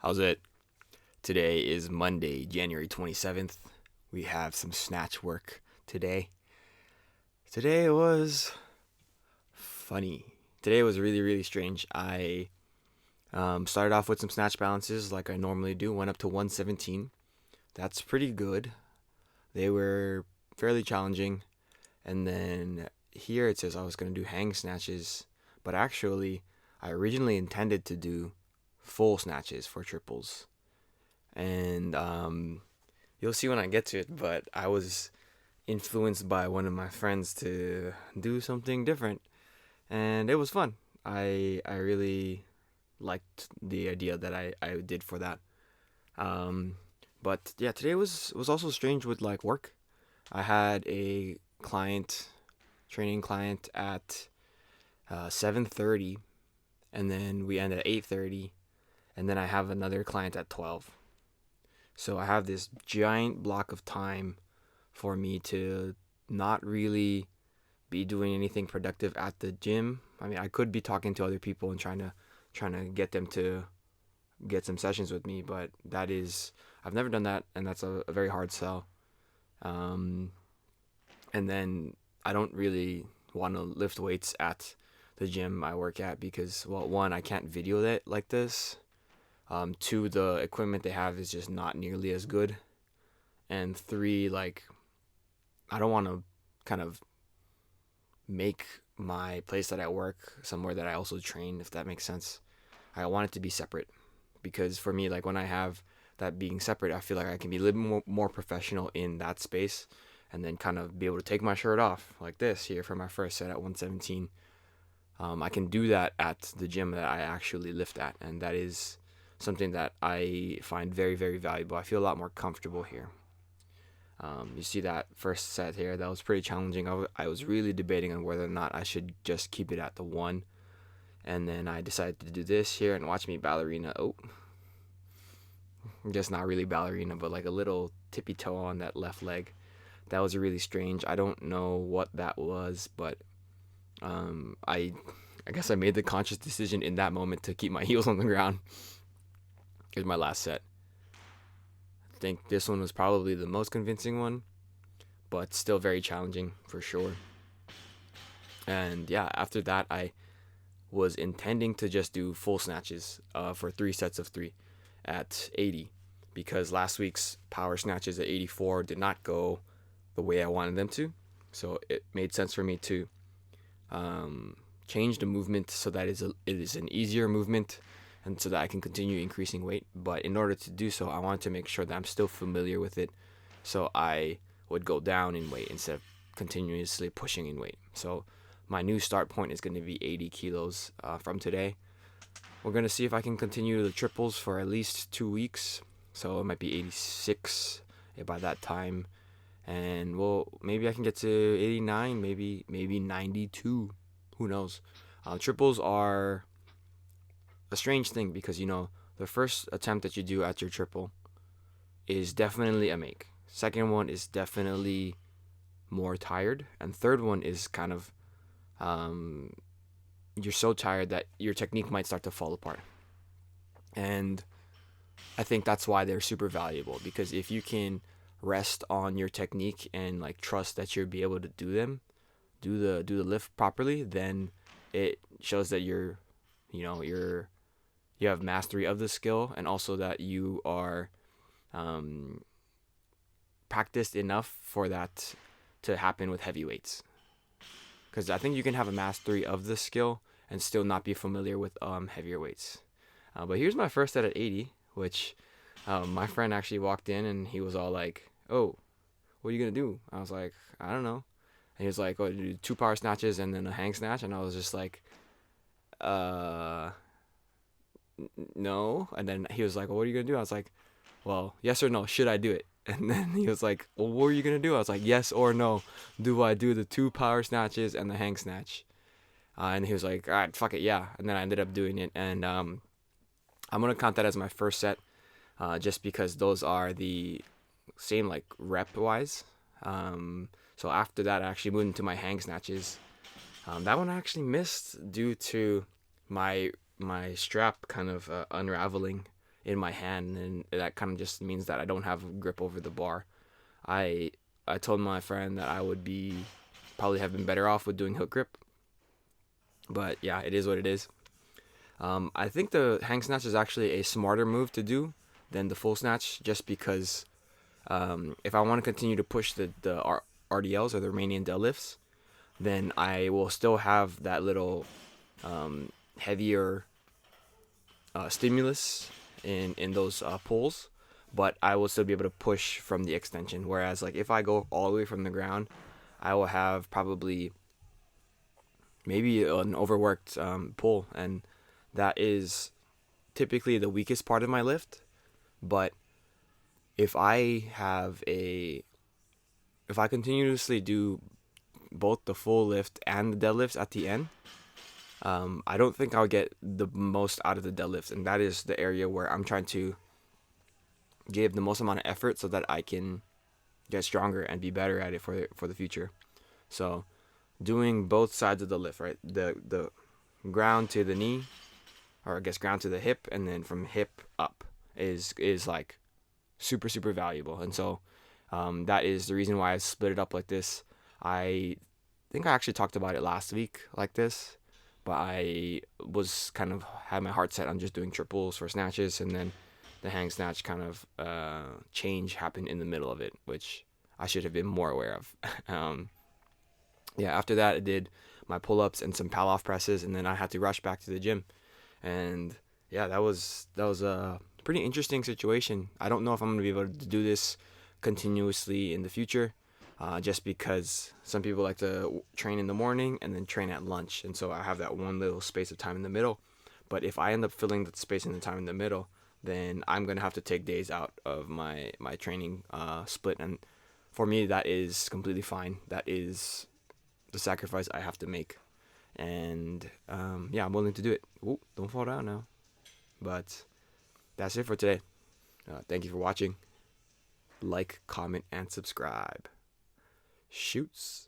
How's it? Today is Monday, January 27th. We have some snatch work today. Today was funny. Today was really strange. I started off with some snatch balances like I normally do, went up to 117. That's pretty good. They were fairly challenging. And then here it says I was going to do hang snatches, but actually, I originally intended to do full snatches for triples. And you'll see when I get to it, but I was influenced by one of my friends to do something different, and it was fun. I really liked the idea that I did for that. Um, but yeah, today was also strange with like work. I had a training client at 7:30, and then we end at 8:30, and then I have another client at 12. So I have this giant block of time for me to not really be doing anything productive at the gym. I mean, I could be talking to other people and trying to get them to get some sessions with me, but that is I've never done that, and that's a very hard sell. Um, and then I don't really want to lift weights at the gym I work at because, well, one, I can't video that like this. Two, the equipment they have is just not nearly as good. And three, like, I don't want to kind of make my place that I work somewhere that I also train, if that makes sense. I want it to be separate because for me, like, when I have that being separate, I feel like I can be a little more professional in that space and then kind of be able to take my shirt off like this here for my first set at 117. I can do that at the gym that I actually lift at, and that is something that I find very valuable. I feel a lot more comfortable here. You see that first set here, that was pretty challenging. I was really debating on whether or not I should just keep it at the one. And then I decided to do this here and watch me ballerina. Oh, just not really ballerina, but like a little tippy toe on that left leg. That was really strange. I don't know what that was, but I guess I made the conscious decision in that moment to keep my heels on the ground. Here's my last set. I think this one was probably the most convincing one, but still very challenging for sure. And yeah, after that, I was intending to just do full snatches for 3 sets of 3 at 80 because last week's power snatches at 84 did not go the way I wanted them to. So it made sense for me to change the movement so that it is an easier movement and so that I can continue increasing weight. But in order to do so, I wanted to make sure that I'm still familiar with it. So I would go down in weight instead of continuously pushing in weight. So my new start point is going to be 80 kilos from today. We're going to see if I can continue the triples for at least 2 weeks. So it might be 86 by that time. And well, maybe I can get to 89, maybe 92. Who knows? Triples are a strange thing because the first attempt that you do at your triple is definitely a make. Second one is definitely more tired, and third one is kind of you're so tired that your technique might start to fall apart. And I think that's why they're super valuable because if you can rest on your technique and like trust that you'll be able to do the lift properly, then it shows that you have mastery of the skill and also that you are practiced enough for that to happen with heavy weights. Because I think you can have a mastery of the skill and still not be familiar with heavier weights. But here's my first set at 80, which my friend actually walked in and he was all like, "Oh, what are you gonna do?" I was like, "I don't know." And he was like, "Oh, do 2 power snatches and then a hang snatch," and I was just like, no. And then he was like, "Well, what are you gonna do?" I was like, "Well, yes or no, should I do it?" And then he was like, "Well, what are you gonna do?" I was like, "Yes or no, do I do the 2 power snatches and the hang snatch?" And he was like, "All right, fuck it, yeah." And then I ended up doing it, and I'm gonna count that as my first set, just because those are the same like rep wise. So after that, I actually moved into my hang snatches. That one I actually missed due to my strap kind of unraveling in my hand, and that kind of just means that I don't have grip over the bar. I I told my friend that I would be probably have been better off with doing hook grip, but yeah, it is what it is. I think the hang snatch is actually a smarter move to do than the full snatch, just because if I want to continue to push the RDLs or the Romanian deadlifts, then I will still have that little heavier stimulus in those pulls, but I will still be able to push from the extension. Whereas like if I go all the way from the ground, I will have probably maybe an overworked pull, and that is typically the weakest part of my lift. But if I have a if I continuously do both the full lift and the deadlifts at the end, I don't think I'll get the most out of the deadlifts, and that is the area where I'm trying to give the most amount of effort so that I can get stronger and be better at it for the future. So, doing both sides of the lift, right? The ground to the knee, or I guess ground to the hip, and then from hip up is like super valuable. And so, that is the reason why I split it up like this. I think I actually talked about it last week like this, but I was kind of had my heart set on just doing triples for snatches, and then the hang snatch kind of change happened in the middle of it, which I should have been more aware of. Yeah, after that I did my pull-ups and some pal-off presses, and then I had to rush back to the gym. And yeah, that was a pretty interesting situation. I don't know if I'm gonna be able to do this continuously in the future, just because some people like to train in the morning and then train at lunch, and so I have that one little space of time in the middle. But if I end up filling the space in the time in the middle, then I'm gonna have to take days out of my training split, and for me that is completely fine. That is the sacrifice I have to make, and yeah, I'm willing to do it. Ooh, don't fall down now. But that's it for today. Thank you for watching. Like, comment, and subscribe. Shoots.